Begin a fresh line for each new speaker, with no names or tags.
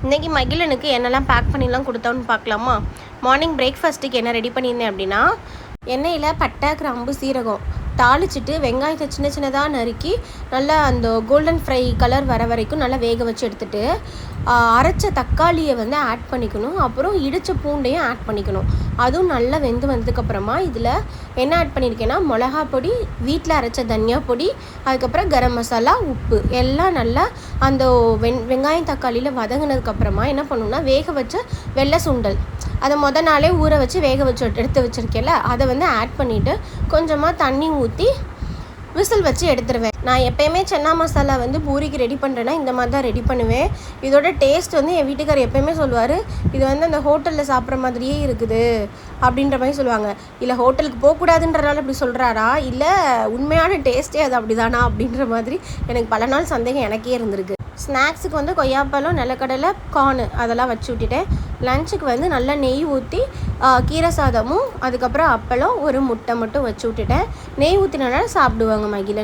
இன்றைக்கி மகிழனுக்கு என்னெல்லாம் பேக் பண்ணிலாம் கொடுத்தோன்னு பார்க்கலாமா. மார்னிங் பிரேக்ஃபாஸ்ட்டுக்கு என்ன ரெடி பண்ணியிருந்தேன் அப்படின்னா, எண்ணெயில் பட்டை, கிராம்பு, சீரகம் தாளிச்சிட்டு வெங்காயத்தை சின்ன சின்னதாக நறுக்கி நல்லா அந்த கோல்டன் ஃப்ரை கலர் வர வரைக்கும் நல்லா வேக வச்சு எடுத்துகிட்டு அரைச்ச தக்காளியை வந்து ஆட் பண்ணிக்கணும். அப்புறம் இடித்த பூண்டையும் ஆட் பண்ணிக்கணும். அதுவும் நல்லா வெந்து வந்ததுக்கப்புறமா இதில் என்ன ஆட் பண்ணியிருக்கேன்னா, மிளகா பொடி, வீட்டில் அரைச்ச தனியா பொடி, அதுக்கப்புறம் கரம் மசாலா, உப்பு எல்லாம் நல்லா அந்த வெங்காயம் தக்காளியில் வதங்கினதுக்கப்புறமா என்ன பண்ணணும்னா, வேக வச்ச வெள்ளை சுண்டல் அதை நாளே ஊற வச்சு வேக வச்சு எடுத்து வச்சுருக்கேன்ல, அதை வந்து ஆட் பண்ணிவிட்டு கொஞ்சமாக தண்ணி ஊற்றி விசில் வச்சு எடுத்துருவேன். நான் எப்போயுமே சன்னா மசாலா வந்து பூரிக்கு ரெடி பண்ணுறேன்னா இந்த மாதிரி தான் ரெடி பண்ணுவேன். இதோட டேஸ்ட் வந்து என் வீட்டுக்காரர் எப்போயுமே சொல்லுவார், இது வந்து அந்த ஹோட்டலில் சாப்பிட்ற மாதிரியே இருக்குது அப்படின்ற மாதிரி சொல்லுவாங்க. இல்லை ஹோட்டலுக்கு போகக்கூடாதுன்றனால இப்படி சொல்கிறாரா, இல்லை உண்மையான டேஸ்ட்டே அது அப்படி தானா அப்படின்ற மாதிரி எனக்கு பல நாள் சந்தேகம் எனக்கே இருந்திருக்கு. ஸ்நாக்ஸுக்கு வந்து கொய்யாப்பழம், நிலக்கடலை, கார்னு அதெல்லாம் வச்சு விட்டுட்டேன். லஞ்சுக்கு வந்து நல்லா நெய் ஊற்றி கீரை சாதமும் அதுக்கப்புறம் அப்பளம், ஒரு முட்டை மட்டும் வச்சு விட்டுட்டேன். நெய் ஊற்றினால சாப்பிடுவாங்க மகிழன்.